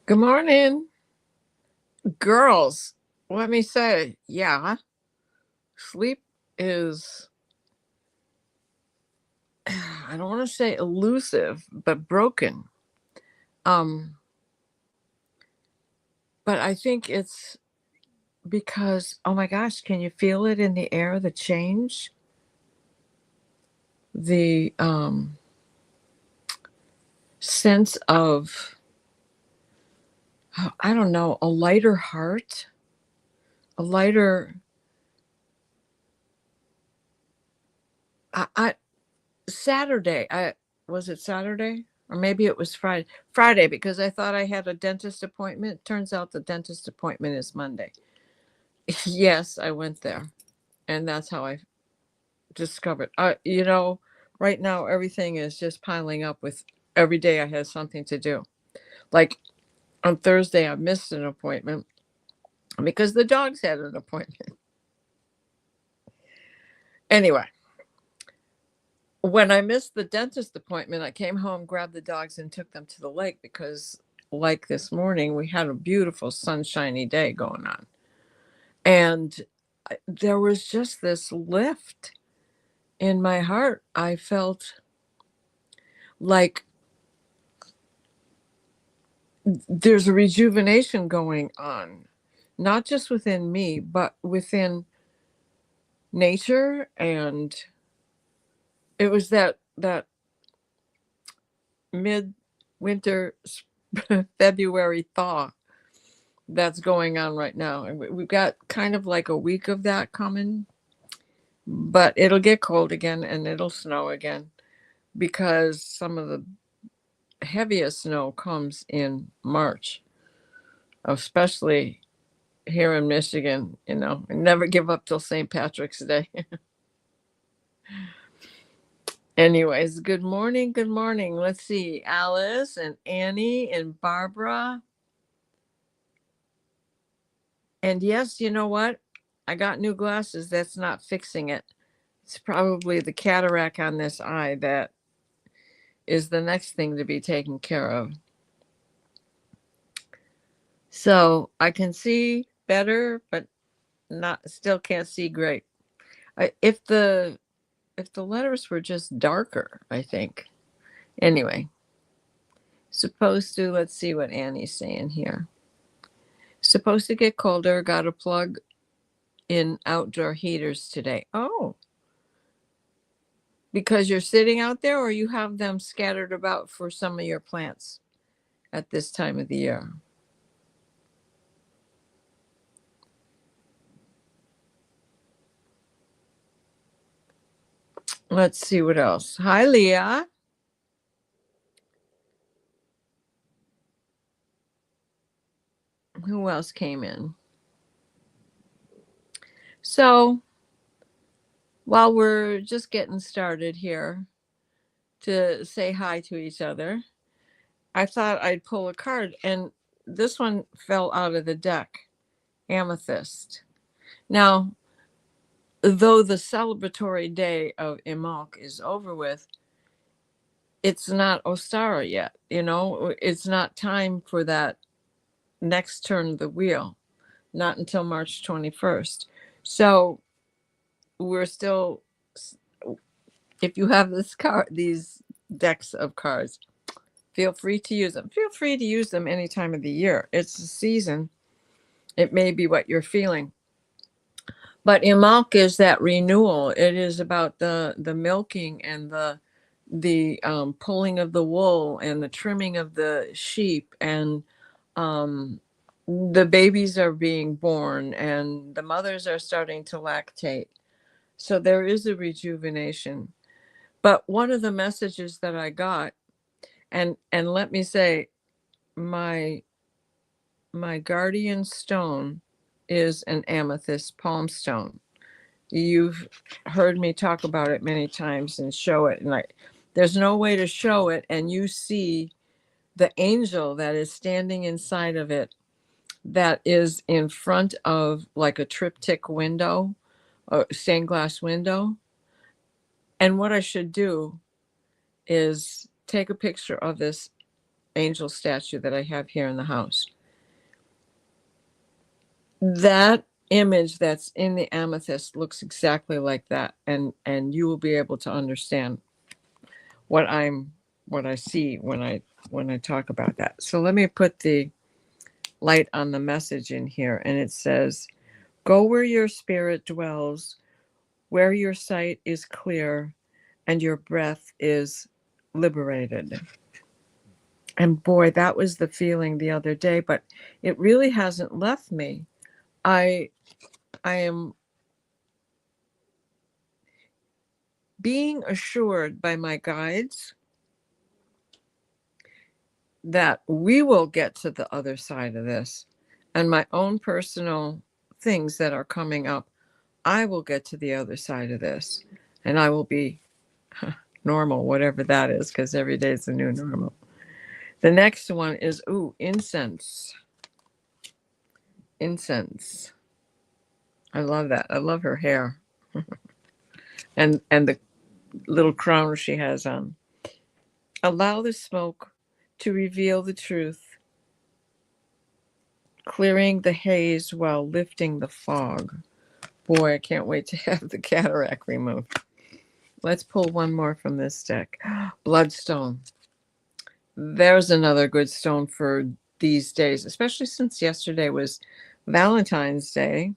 Good morning, girls. Let me say, yeah, sleep is, I don't want to say elusive, but broken. Um, but I think it's because, oh my gosh, can you feel it in the air, the change? The sense of, I don't know, a lighter heart, a lighter, I Saturday, was it Saturday? Or maybe it was Friday. Friday, because I thought I had a dentist appointment. Turns out the dentist appointment is Monday. Yes, I went there. And that's how I discovered. Right now everything is just piling up with every day I have something to do. Like on Thursday, I missed an appointment because the dogs had an appointment. Anyway, when I missed the dentist appointment, I came home, grabbed the dogs, and took them to the lake because, like this morning, we had a beautiful sunshiny day going on. And there was just this lift in my heart. I felt like there's a rejuvenation going on, not just within me, but within nature. And it was that mid-winter February thaw that's going on right now. And we've got kind of like a week of that coming, but it'll get cold again and it'll snow again because some of the heaviest snow comes in March, especially here in Michigan. Never give up till St. Patrick's Day. Anyways, good morning. Good morning. Let's see. Alice and Annie and Barbara. And yes, you know what? I got new glasses. That's not fixing it. It's probably the cataract on this eye that is the next thing to be taken care of. So I can see better, but not still can't see great. If the letters were just darker, I think. Anyway, supposed to, let's see what Annie's saying here. Supposed to get colder. Got to plug in outdoor heaters today. Oh, because you're sitting out there, or you have them scattered about for some of your plants at this time of the year? Let's see what else. Hi, Leah. Who else came in? So while we're just getting started here to say hi to each other, I thought I'd pull a card, and this one fell out of the deck. Amethyst. Now, though the celebratory day of Imalk is over with, it's not Ostara yet. It's not time for that next turn of the wheel, not until March 21st. So we're still, if you have these decks of cards, feel free to use them. Feel free to use them any time of the year. It's the season. It may be what you're feeling. But Imalk is that renewal. It is about the milking and the pulling of the wool and the trimming of the sheep, and the babies are being born and the mothers are starting to lactate. So there is a rejuvenation. But one of the messages that I got, and let me say, my guardian stone is an amethyst palm stone. You've heard me talk about it many times and show it, and there's no way to show it and you see the angel that is standing inside of it, that is in front of like a triptych window, a stained glass window. And what I should do is take a picture of this angel statue that I have here in the house. That image that's in the amethyst looks exactly like that, and you will be able to understand what I see when I talk about that. So let me put the light on the message in here, and it says, "Go where your spirit dwells, where your sight is clear and your breath is liberated." And boy, that was the feeling the other day, but it really hasn't left me. I am being assured by my guides that we will get to the other side of this, and my own personal things that are coming up, I will get to the other side of this, and I will be normal, whatever that is, because every day is a new normal. The next one is, incense. Incense. I love that. I love her hair. and the little crown she has on. Allow the smoke to reveal the truth, clearing the haze while lifting the fog. Boy, I can't wait to have the cataract removed. Let's pull one more from this deck. Bloodstone. There's another good stone for these days, especially since yesterday was Valentine's Day.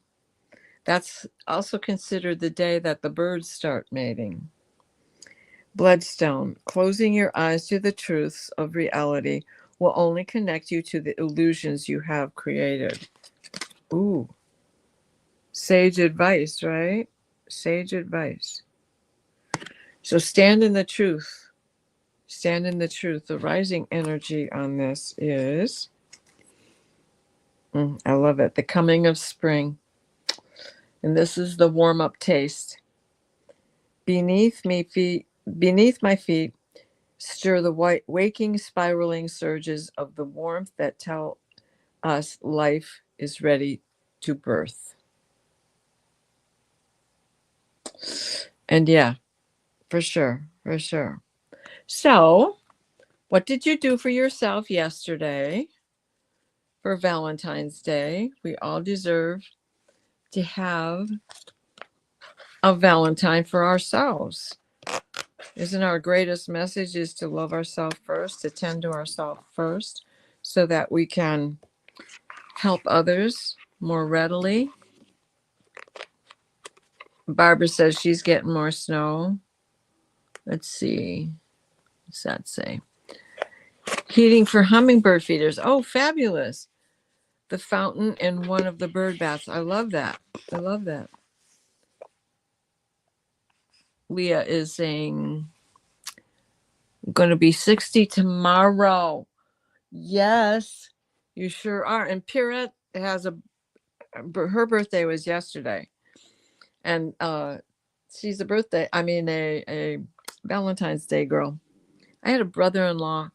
That's also considered the day that the birds start mating. Bloodstone. Closing your eyes to the truths of reality will only connect you to the illusions you have created. Ooh. Sage advice, right? Sage advice. So stand in the truth. Stand in the truth. The rising energy on this is, I love it, the coming of spring. And this is the warm-up taste. Beneath my feet, stir the white, waking, spiraling surges of the warmth that tell us life is ready to birth. And yeah, for sure, for sure. So, what did you do for yourself yesterday for Valentine's Day? We all deserve to have a Valentine for ourselves. Isn't our greatest message is to love ourselves first, to tend to ourselves first, so that we can help others more readily? Barbara says she's getting more snow. Let's see. What's that say? Heating for hummingbird feeders. Oh, fabulous. The fountain in one of the bird baths. I love that. I love that. Leah is saying, going to be 60 tomorrow. Yes, you sure are. And Pierrette has her birthday was yesterday. And she's a Valentine's Day girl. I had a brother-in-law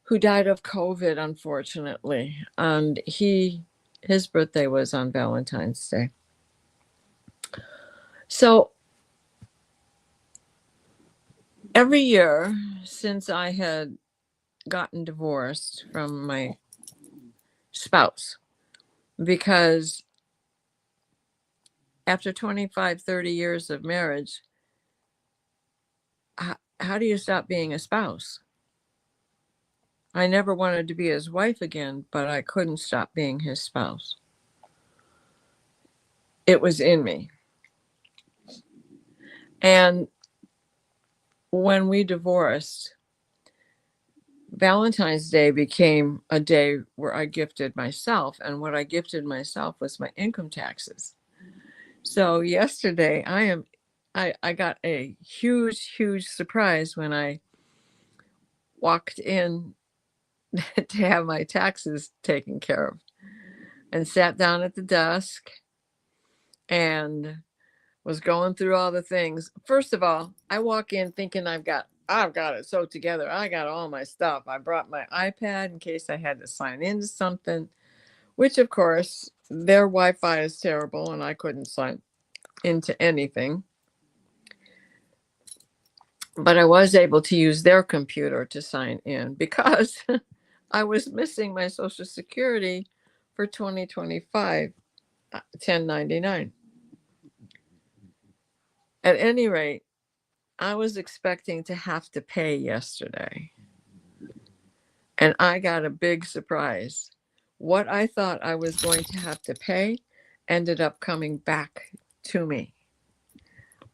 who died of COVID, unfortunately. And his birthday was on Valentine's Day. So every year since I had gotten divorced from my spouse, because after 25, 30 years of marriage, how do you stop being a spouse? I never wanted to be his wife again, but I couldn't stop being his spouse. It was in me. And when we divorced, Valentine's Day became a day where I gifted myself, and what I gifted myself was my income taxes. So yesterday I got a huge surprise when I walked in to have my taxes taken care of, and sat down at the desk and was going through all the things. First of all, I walk in thinking I've got it so together. I got all my stuff. I brought my iPad in case I had to sign into something, which of course their Wi-Fi is terrible and I couldn't sign into anything. But I was able to use their computer to sign in because I was missing my Social Security for 2025, 1099. At any rate, I was expecting to have to pay yesterday, and I got a big surprise. What I thought I was going to have to pay ended up coming back to me.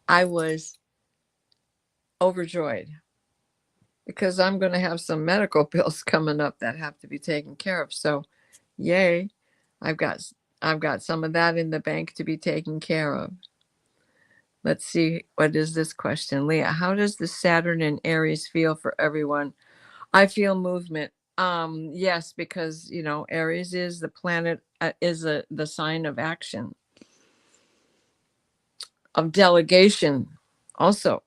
I was overjoyed because I'm going to have some medical bills coming up that have to be taken care of. So, yay, I've got I've got some of that in the bank to be taken care of. Let's see, what is this question? Leah, how does the Saturn in Aries feel for everyone? I feel movement. Yes, because Aries is the planet, the sign of action, of delegation. Also,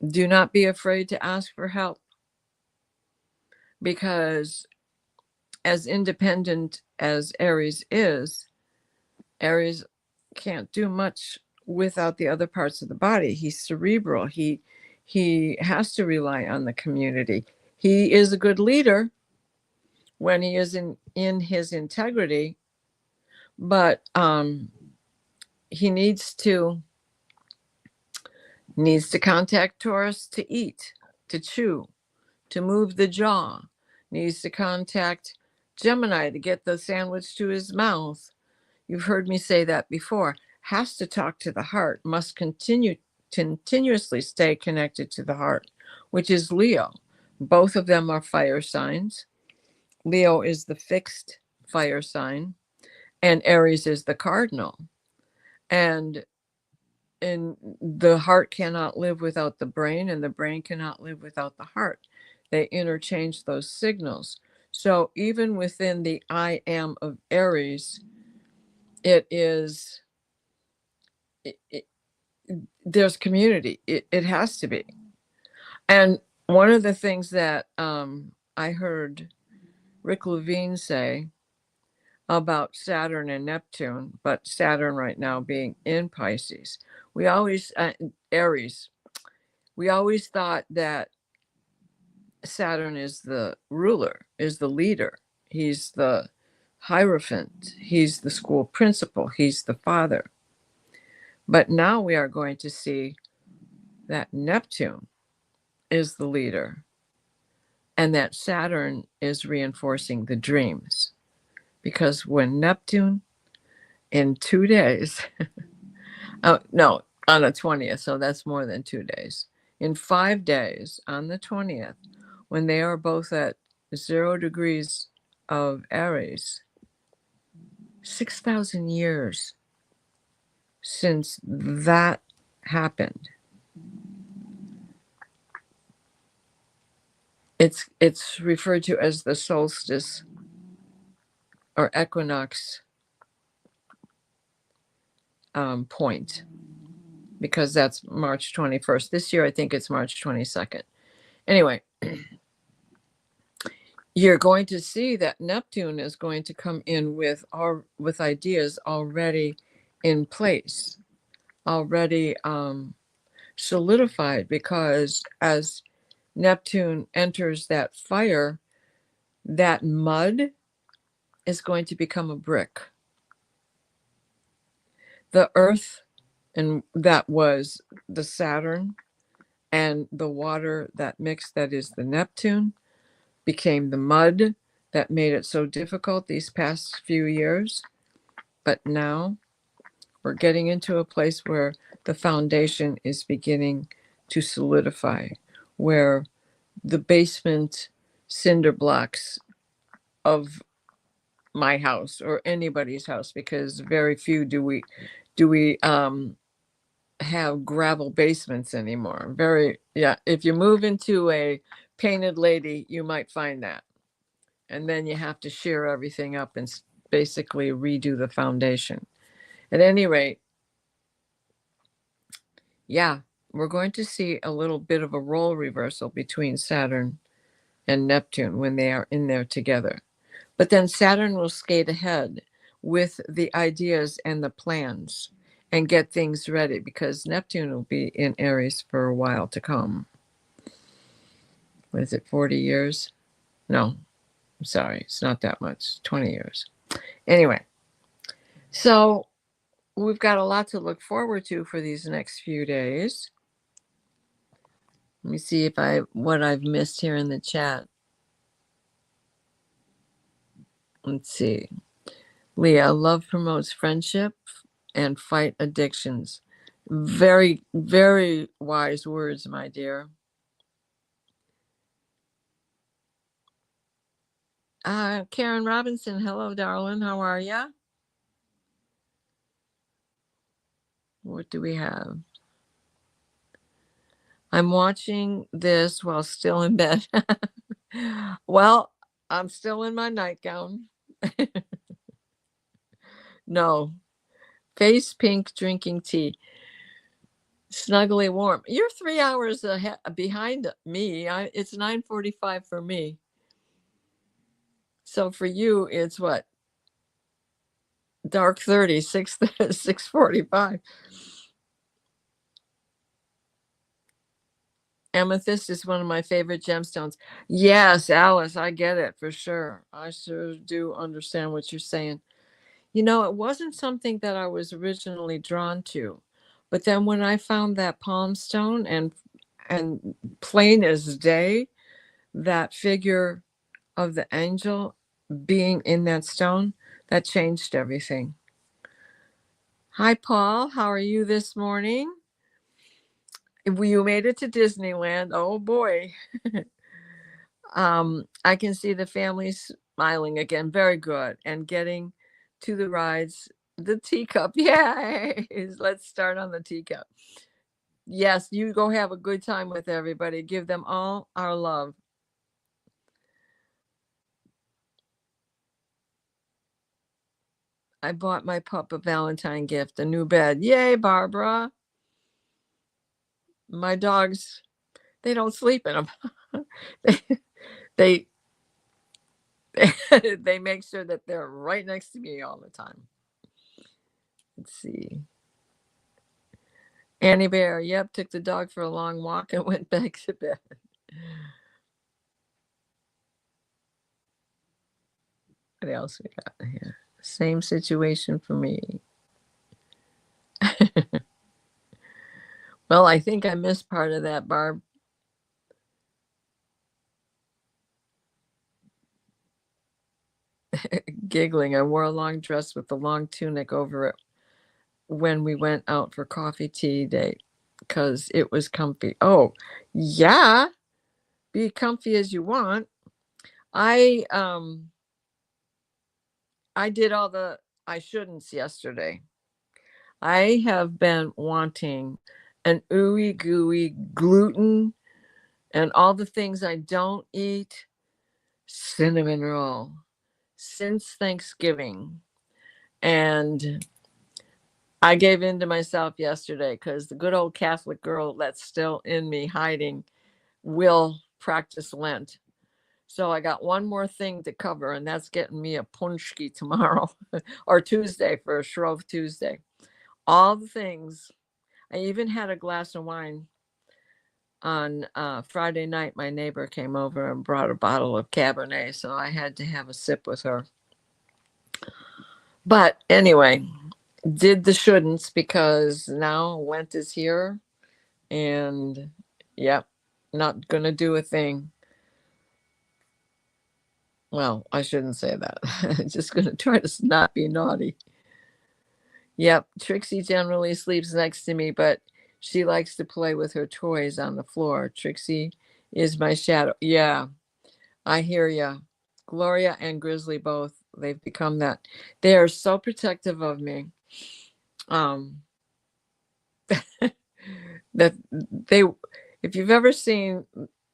do not be afraid to ask for help, because as independent as Aries is, Aries can't do much without the other parts of the body. He's cerebral. He has to rely on the community. He is a good leader when he is in his integrity, but he needs to contact Taurus to eat, to chew, to move the jaw. Needs to contact Gemini to get the sandwich to his mouth. You've heard me say that before. Has to talk to the heart, must continuously stay connected to the heart, which is Leo. Both of them are fire signs. Leo is the fixed fire sign, and Aries is the cardinal. And the heart cannot live without the brain, and the brain cannot live without the heart. They interchange those signals. So even within the I am of Aries, there's community. It has to be. And one of the things that I heard Rick Levine say about Saturn and Neptune, but Saturn right now being in Pisces, Aries, we always thought that Saturn is the ruler, is the leader. He's the Hierophant. He's the school principal. He's the father. But now we are going to see that Neptune is the leader, and that Saturn is reinforcing the dreams. Because when Neptune, in 2 days, oh no, on the 20th, so that's more than 2 days, in 5 days, on the 20th, when they are both at 0 degrees of Aries, 6,000 years since that happened. It's referred to as the solstice or equinox point, because that's March 21st. This year, I think it's March 22nd. Anyway, you're going to see that Neptune is going to come in with ideas already in place, already solidified, because as Neptune enters that fire, that mud is going to become a brick. The earth, and that was the Saturn, and the water that mixed, that is the Neptune, became the mud that made it so difficult these past few years. But now we're getting into a place where the foundation is beginning to solidify, where the basement cinder blocks of my house, or anybody's house, because very few do we have gravel basements anymore. If you move into a painted lady, you might find that, and then you have to shear everything up and basically redo the foundation. At any rate, we're going to see a little bit of a role reversal between Saturn and Neptune when they are in there together. But then Saturn will skate ahead with the ideas and the plans, and get things ready, because Neptune will be in Aries for a while to come. What is it, 40 years? No, I'm sorry, it's not that much, 20 years. Anyway, so we've got a lot to look forward to for these next few days. Let me see what I've missed here in the chat. Let's see. Leah, love promotes friendship and fight addictions. Very, very wise words, my dear. Karen Robinson, hello, darling. How are ya? What do we have? I'm watching this while still in bed. Well, I'm still in my nightgown. No. Face pink, drinking tea. Snuggly warm. You're 3 hours behind me. It's 9:45 for me. So for you, it's what? Dark 30, 6:45. Amethyst is one of my favorite gemstones. Yes, Alice, I get it for sure. I sure do understand what you're saying. You know, it wasn't something that I was originally drawn to, but then when I found that palm stone and plain as day, that figure of the angel being in that stone, that changed everything. Hi, Paul. How are you this morning? You made it to Disneyland. Oh boy. I can see the family smiling again. Very good. And getting to the rides. The teacup. Yay. Let's start on the teacup. Yes, you go have a good time with everybody. Give them all our love. I bought my pup a Valentine gift, a new bed. Yay, Barbara. My dogs, they don't sleep in them. they they make sure that they're right next to me all the time. Let's see. Annie Bear, yep, took the dog for a long walk and went back to bed. What else we got here? Same situation for me. Well, I think I missed part of that, Barb. Giggling. I wore a long dress with a long tunic over it when we went out for coffee tea date because it was comfy. Oh, yeah. Be comfy as you want. I did all the I shouldn'ts yesterday. I have been wanting an ooey gooey gluten and all the things I don't eat cinnamon roll since Thanksgiving. And I gave in to myself yesterday because the good old Catholic girl that's still in me hiding will practice Lent. So I got one more thing to cover, and that's getting me a punchki tomorrow or Tuesday for a Shrove Tuesday. All the things. I even had a glass of wine on Friday night. My neighbor came over and brought a bottle of Cabernet, so I had to have a sip with her. But anyway, did the shouldn'ts because now Lent is here, and yep, not gonna do a thing. Well, I shouldn't say that. Just gonna try to not be naughty. Yep, Trixie generally sleeps next to me, but she likes to play with her toys on the floor. Trixie is my shadow. Yeah, I hear ya. Gloria and Grizzly both, they've become that. They are so protective of me. That they, if you've ever seen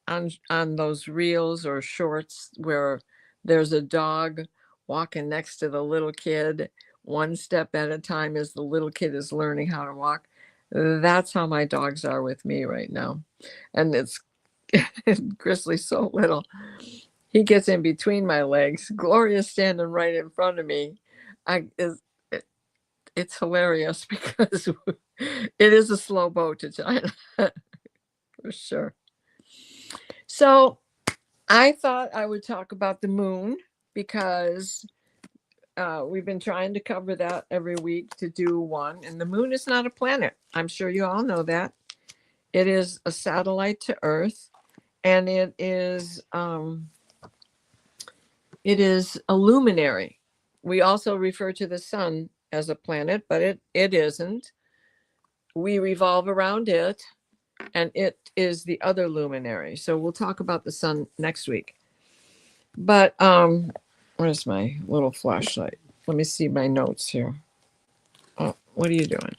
on those reels or shorts where there's a dog walking next to the little kid one step at a time as the little kid is learning how to walk, that's how my dogs are with me right now. And it's Grizzly's so little, he gets in between my legs. Gloria's standing right in front of me. it's hilarious because it is a slow boat to China for sure. So I thought I would talk about the moon because we've been trying to cover that every week to do one. And the moon is not a planet. I'm sure you all know that. It is a satellite to Earth, and it is a luminary. We also refer to the sun as a planet, but it isn't. We revolve around it, and it is the other luminary. So we'll talk about the sun next week. But where's my little flashlight? Let me see my notes here. Oh, what are you doing?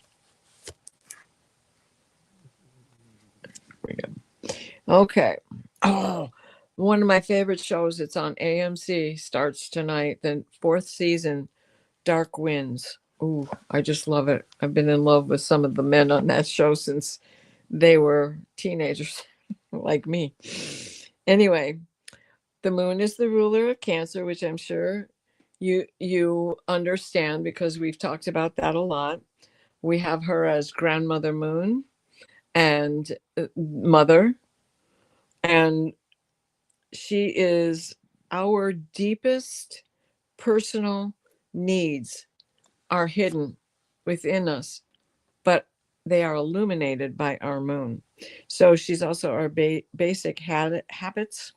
Very good. Okay. Oh, one of my favorite shows. It's on AMC. Starts tonight. The 4th season, Dark Winds. Ooh, I just love it. I've been in love with some of the men on that show since they were teenagers, like me. Anyway, the moon is the ruler of Cancer, which I'm sure you understand because we've talked about that a lot. We have her as grandmother moon and mother, and she is our deepest personal needs are hidden within us, but they are illuminated by our moon. So she's also our basic habits,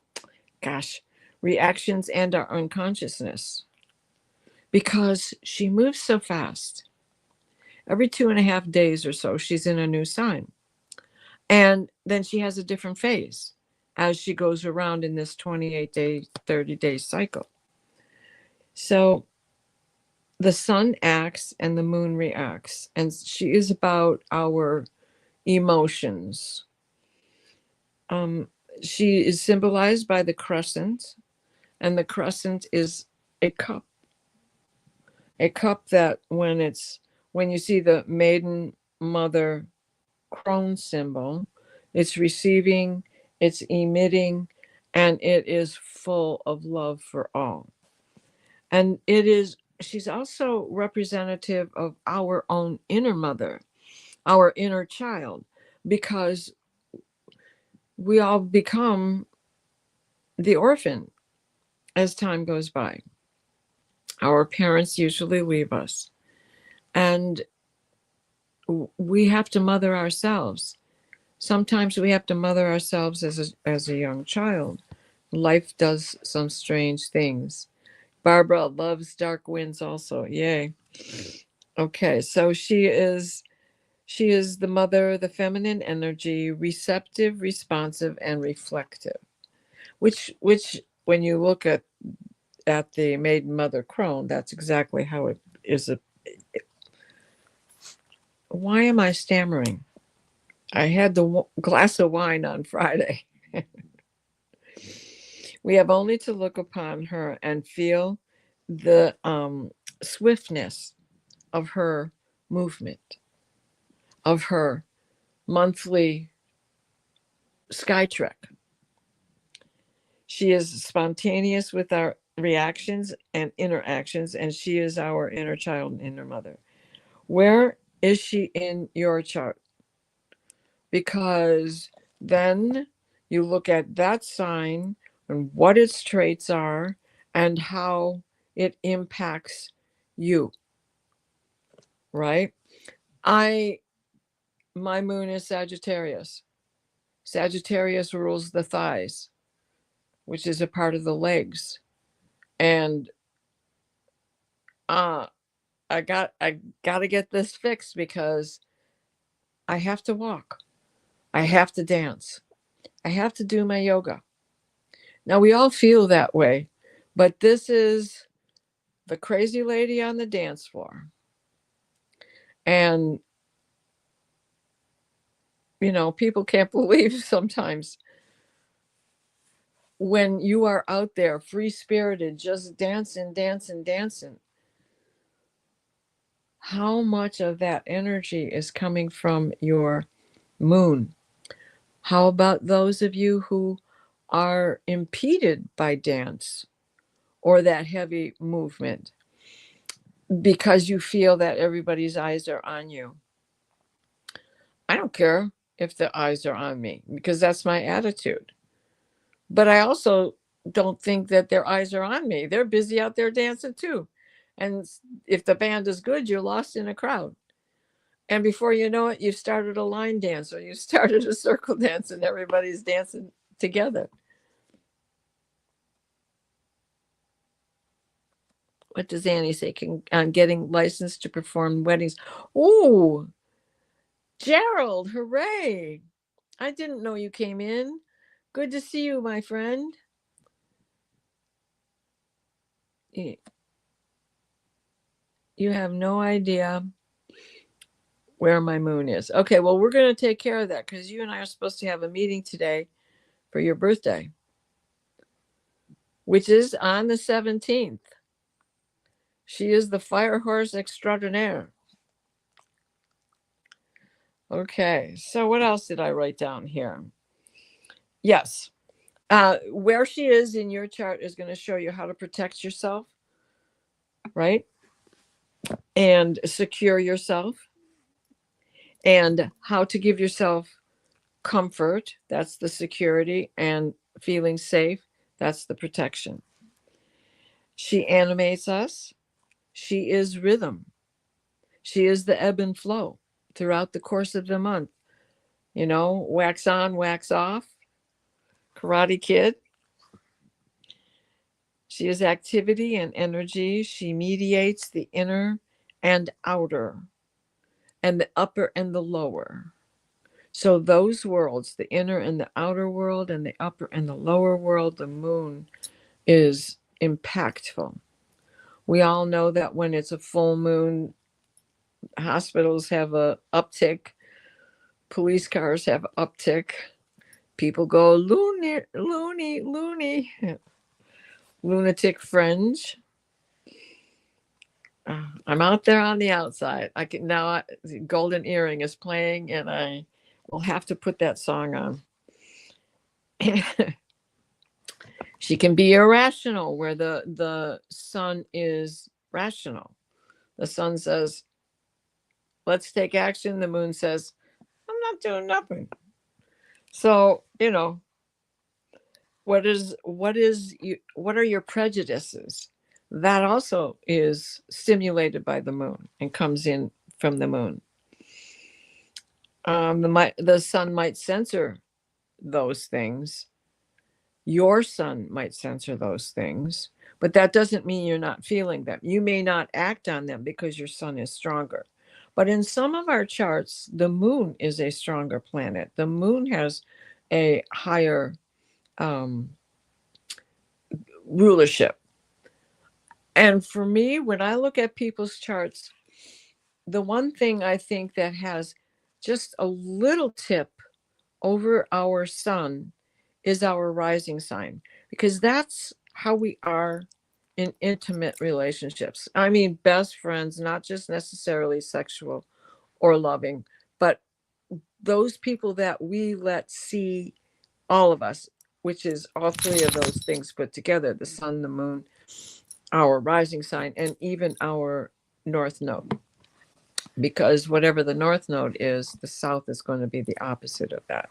reactions, and our unconsciousness, because she moves so fast. Every 2.5 days or so, she's in a new sign. And then she has a different phase as she goes around in this 28-day, 30-day cycle. So the sun acts and the moon reacts, and she is about our emotions. She is symbolized by the crescent, and the crescent is a cup that when you see the maiden mother crone symbol, it's receiving, it's emitting, and it is full of love for all. And she's also representative of our own inner mother, our inner child, because we all become the orphan as time goes by. Our parents usually leave us, and we have to mother ourselves. Sometimes we have to mother ourselves as a young child. Life does some strange things. Barbara loves Dark Winds also. Yay. Okay, so she is the mother, the feminine energy, receptive, responsive, and reflective. Which when you look at the maiden mother crone, that's exactly how it is. Why am I stammering? I had the glass of wine on Friday. We have only to look upon her and feel the swiftness of her movement, of her monthly sky trek. She is spontaneous with our reactions and interactions, and she is our inner child and inner mother. Where is she in your chart? Because then you look at that sign and what its traits are and how it impacts you, right? My moon is Sagittarius. Sagittarius rules the thighs, which is a part of the legs. And I got to get this fixed because I have to walk. I have to dance. I have to do my yoga. Now we all feel that way, but this is the crazy lady on the dance floor. And people can't believe sometimes when you are out there free-spirited, just dancing, how much of that energy is coming from your moon. How about those of you who are impeded by dance or that heavy movement? because you feel that everybody's eyes are on you. I don't care if the eyes are on me because that's my attitude. But I also don't think that their eyes are on me. They're busy out there dancing too. And if the band is good, you're lost in a crowd. And before you know it, you started a line dance or you started a circle dance and everybody's dancing together. What does Annie say? I'm getting licensed to perform weddings. Oh, Gerald, hooray. I didn't know you came in. Good to see you, my friend. You have no idea where my moon is. Okay, well, we're going to take care of that because you and I are supposed to have a meeting today for your birthday, which is on the 17th. She is the fire horse extraordinaire. Okay, so what else did I write down here? Yes, where she is in your chart is going to show you how to protect yourself, right? And secure yourself, and how to give yourself comfort. That's the security, and feeling safe. That's the protection. She animates us. She is rhythm. She is the ebb and flow throughout the course of the month. You know, wax on, wax off. Karate Kid. She is activity and energy. She mediates the inner and outer, and the upper and the lower. So those worlds, the inner and the outer world, and the upper and the lower world, the moon is impactful. We all know that when it's a full moon, hospitals have a uptick, police cars have uptick, people go loony, loony, loony, lunatic fringe. I'm out there on the outside. I can now. Golden Earring is playing, and I will have to put that song on. She can be irrational, where the sun is rational. The sun says, let's take action. The moon says, I'm not doing nothing. So, what are your prejudices? That also is stimulated by the moon and comes in from the moon. The sun might censor those things. Your sun might censor those things, but that doesn't mean you're not feeling them. You may not act on them because your sun is stronger. But in some of our charts, the moon is a stronger planet. The moon has a higher rulership. And for me, when I look at people's charts, the one thing I think that has just a little tip over our sun is our rising sign, because that's how we are in intimate relationships. I mean, best friends, not just necessarily sexual or loving, but those people that we let see all of us, which is all three of those things put together: the sun, the moon, our rising sign, and even our north node. Because whatever the north node is, the south is going to be the opposite of that.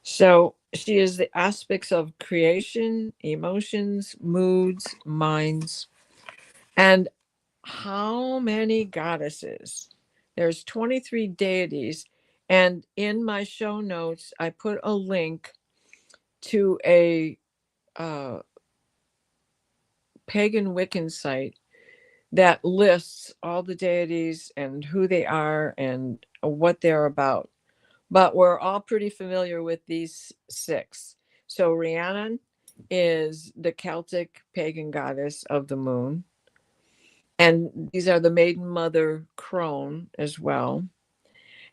So she is the aspects of creation, emotions, moods, minds. And how many goddesses? There's 23 deities. And in my show notes, I put a link to a pagan Wiccan site that lists all the deities and who they are and what they're about. But we're all pretty familiar with these 6. So Rhiannon is the Celtic pagan goddess of the moon. And these are the maiden mother crone as well.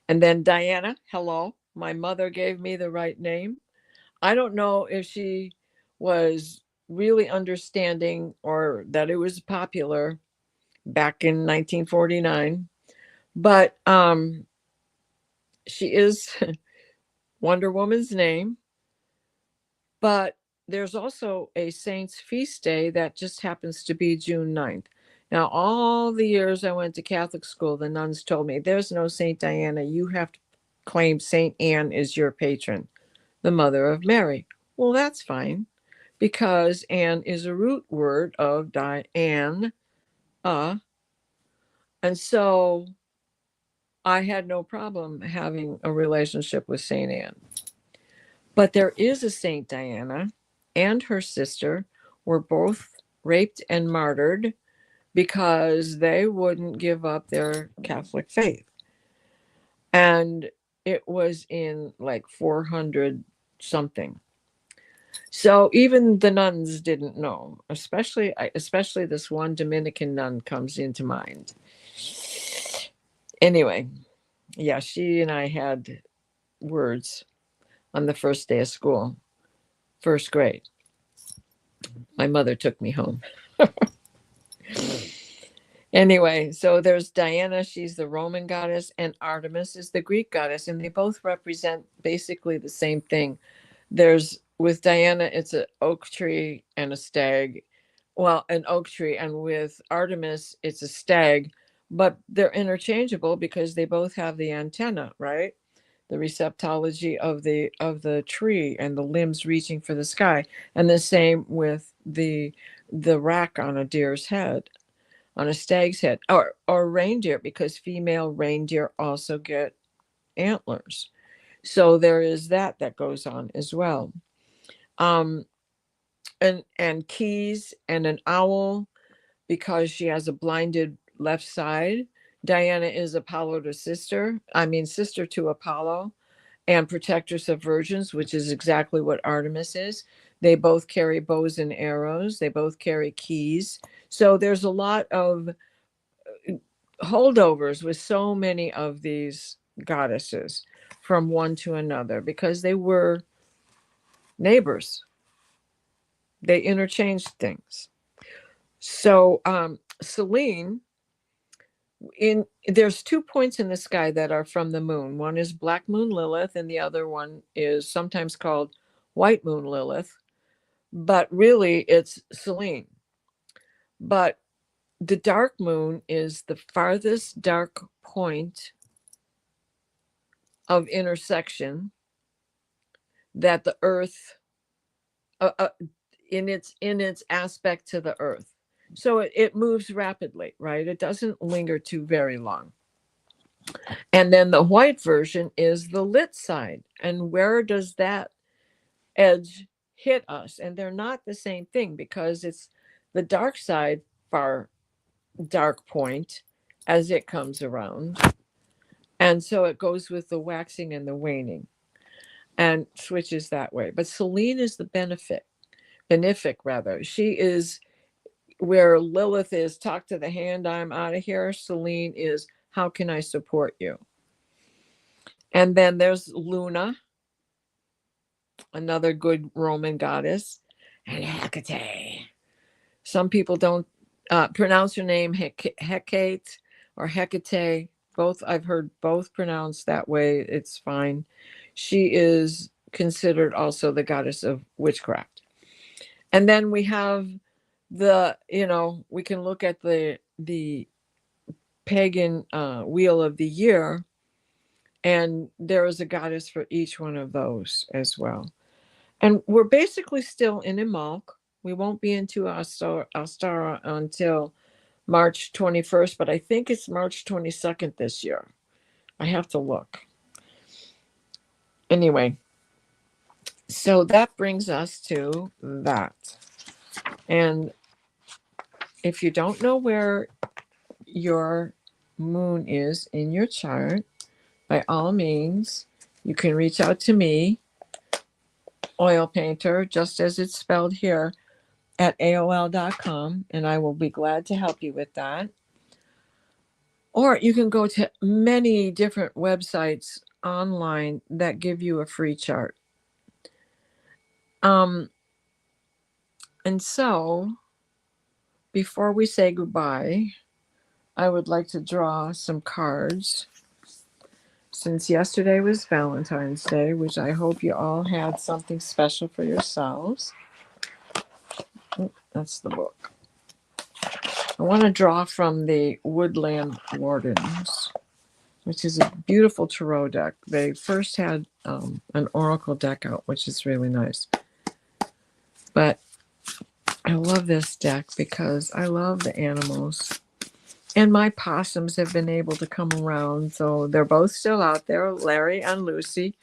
And then Diana, hello, my mother gave me the right name. I don't know if she was really understanding or that it was popular back in 1949, but she is Wonder Woman's name. But there's also a saint's feast day that just happens to be June 9th. Now, all the years I went to Catholic school, the nuns told me, there's no Saint Diana. You have to claim Saint Anne is your patron, the mother of Mary. Well, that's fine, because Anne is a root word of Diane. And so I had no problem having a relationship with Saint Anne. But there is a Saint Diana, and her sister were both raped and martyred because they wouldn't give up their Catholic faith. And it was in like 400 something. So even the nuns didn't know, especially this one Dominican nun comes into mind. Anyway, yeah, she and I had words on the first day of school, first grade. My mother took me home. Anyway, so there's Diana, she's the Roman goddess, and Artemis is the Greek goddess, and they both represent basically the same thing. There's, with Diana, it's an oak tree and a stag. Well, an oak tree, and with Artemis, it's a stag, but they're interchangeable because they both have the antenna, right? The receptology of the tree and the limbs reaching for the sky, and the same with the rack on a deer's head, on a stag's head, or reindeer, because female reindeer also get antlers. So there is that goes on as well. And keys and an owl, because she has a blinded left side. Diana is Apollo's sister. Sister to Apollo, and protectress of virgins, which is exactly what Artemis is. They both carry bows and arrows. They both carry keys. So there's a lot of holdovers with so many of these goddesses from one to another, because they were neighbors. They interchanged things. So Selene, there's 2 points in the sky that are from the moon. One is Black Moon Lilith, and the other one is sometimes called White Moon Lilith, but really it's Selene. But the dark moon is the farthest dark point of intersection that the earth, in its aspect to the earth. So it moves rapidly, right? It doesn't linger too very long. And then the white version is the lit side. And where does that edge hit us? And they're not the same thing, because it's the dark side, far dark point, as it comes around. And so it goes with the waxing and the waning and switches that way. But Selene is the benefic rather. She is where Lilith is, talk to the hand, I'm out of here. Selene is, how can I support you? And then there's Luna, another good Roman goddess, and Hecate. Some people don't pronounce her name Hecate or Hecate. Both, I've heard both pronounced that way. It's fine. She is considered also the goddess of witchcraft. And then we have we can look at the pagan wheel of the year, and there is a goddess for each one of those as well. And we're basically still in Imbolc. We won't be into Ostara until March 21st, but I think it's March 22nd this year. I have to look. Anyway, so that brings us to that. And if you don't know where your moon is in your chart, by all means, you can reach out to me, Oilpntr, just as it's spelled here, at AOL.com, and I will be glad to help you with that. Or you can go to many different websites online that give you a free chart. And so, before we say goodbye, I would like to draw some cards. Since yesterday was Valentine's Day, which I hope you all had something special for yourselves. Oh, that's the book. I want to draw from the Woodland Wardens, which is a beautiful tarot deck. They first had an oracle deck out, which is really nice. But I love this deck because I love the animals. And my possums have been able to come around. So they're both still out there, Larry and Lucy.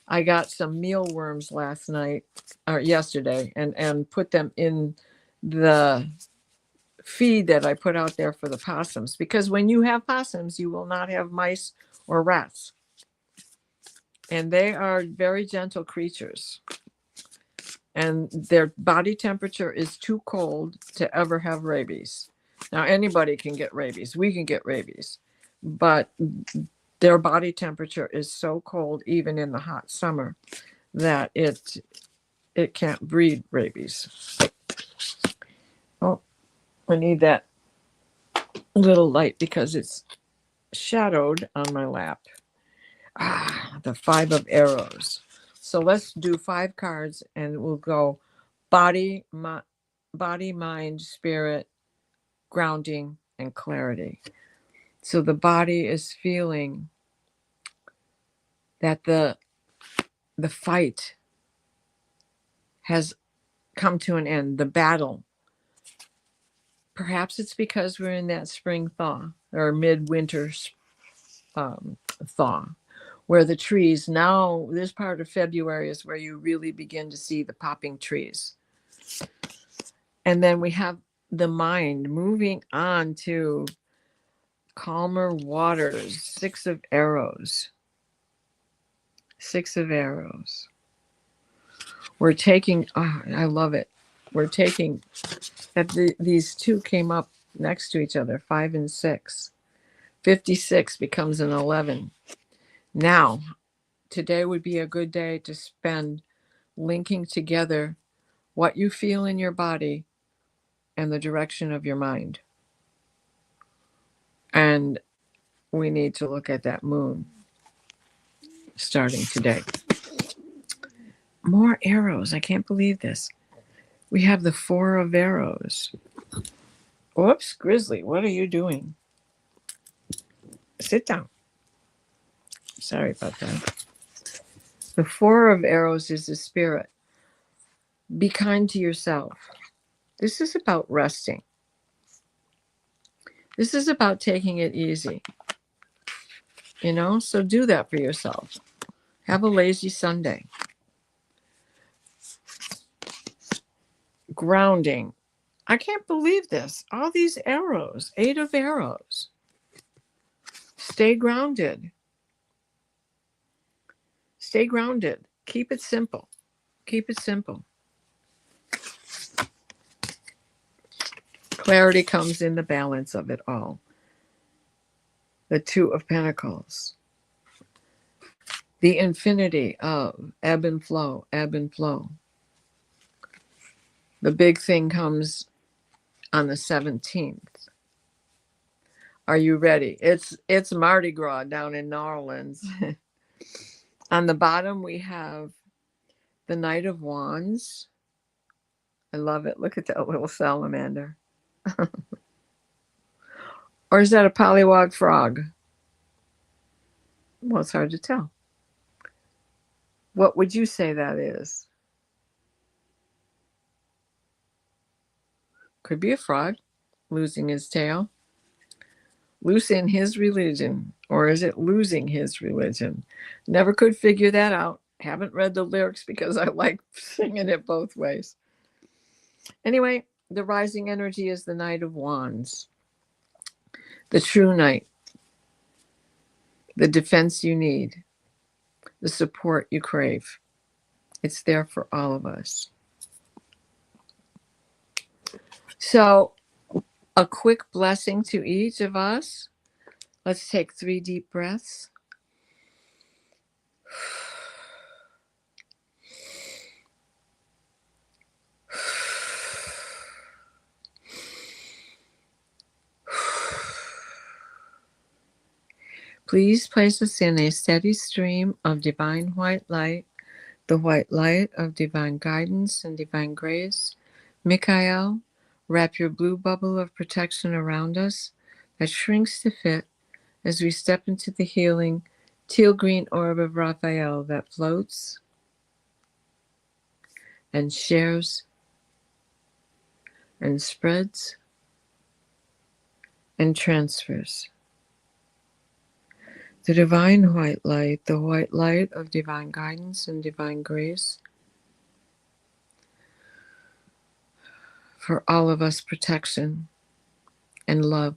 I got some mealworms last night, or yesterday, and put them in the feed that I put out there for the possums. Because when you have possums, you will not have mice or rats. And they are very gentle creatures. And their body temperature is too cold to ever have rabies. Now, anybody can get rabies. We can get rabies. But their body temperature is so cold, even in the hot summer, that it can't breed rabies. Oh, I need that little light because it's shadowed on my lap. The 5 of arrows. So let's do 5 cards and we'll go body, mind, spirit, grounding, and clarity. So the body is feeling that the fight has come to an end, the battle. Perhaps it's because we're in that spring thaw or midwinter thaw, where the trees, now this part of February is where you really begin to see the popping trees. And then we have the mind moving on to calmer waters. 6 of arrows. 6 of arrows. We're taking, I love it. We're taking, these two came up next to each other, 5 and 6. 56 becomes an 11. Now, today would be a good day to spend linking together what you feel in your body and the direction of your mind. And we need to look at that moon starting today. More arrows. I can't believe this. We have the 4 of arrows. Whoops, Grizzly, what are you doing? Sit down. Sorry about that. The 4 of arrows is the spirit. Be kind to yourself. This is about resting. This is about taking it easy. So do that for yourself. Have a lazy Sunday. Grounding. I can't believe this. All these arrows. 8 of arrows. Stay grounded. Stay grounded. Keep it simple. Keep it simple. Clarity comes in the balance of it all. The 2 of Pentacles. The infinity of ebb and flow, ebb and flow. The big thing comes on the 17th. Are you ready? It's Mardi Gras down in New Orleans. On the bottom, we have the Knight of Wands. I love it. Look at that little salamander. Or is that a pollywog frog? Well, it's hard to tell. What would you say that is? Could be a frog losing his tail. Losing his religion. Or is it losing his religion? Never could figure that out. Haven't read the lyrics because I like singing it both ways. Anyway, the rising energy is the Knight of Wands. The true knight. The defense you need. The support you crave. It's there for all of us. So, a quick blessing to each of us. Let's take 3 deep breaths. Please place us in a steady stream of divine white light, the white light of divine guidance and divine grace. Michael, Wrap your blue bubble of protection around us that shrinks to fit as we step into the healing teal green orb of Raphael that floats and shares and spreads and transfers. The divine white light, the white light of divine guidance and divine grace, for all of us protection and love.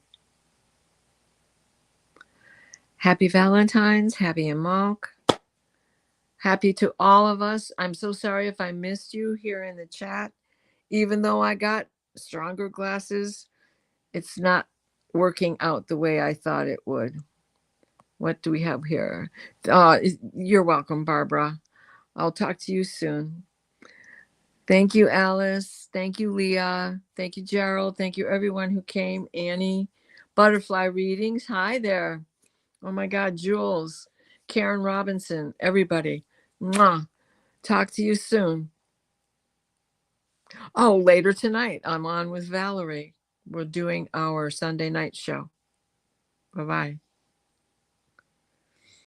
Happy Valentine's, happy Imbolc. Happy to all of us. I'm so sorry if I missed you here in the chat. Even though I got stronger glasses, it's not working out the way I thought it would. What do we have here? You're welcome, Barbara. I'll talk to you soon. Thank you, Alice. Thank you, Leah. Thank you, Gerald. Thank you, everyone who came. Annie, Butterfly Readings. Hi there. Oh my God, Jules, Karen Robinson, everybody. Mwah. Talk to you soon. Oh, later tonight, I'm on with Valerie. We're doing our Sunday night show. Bye-bye.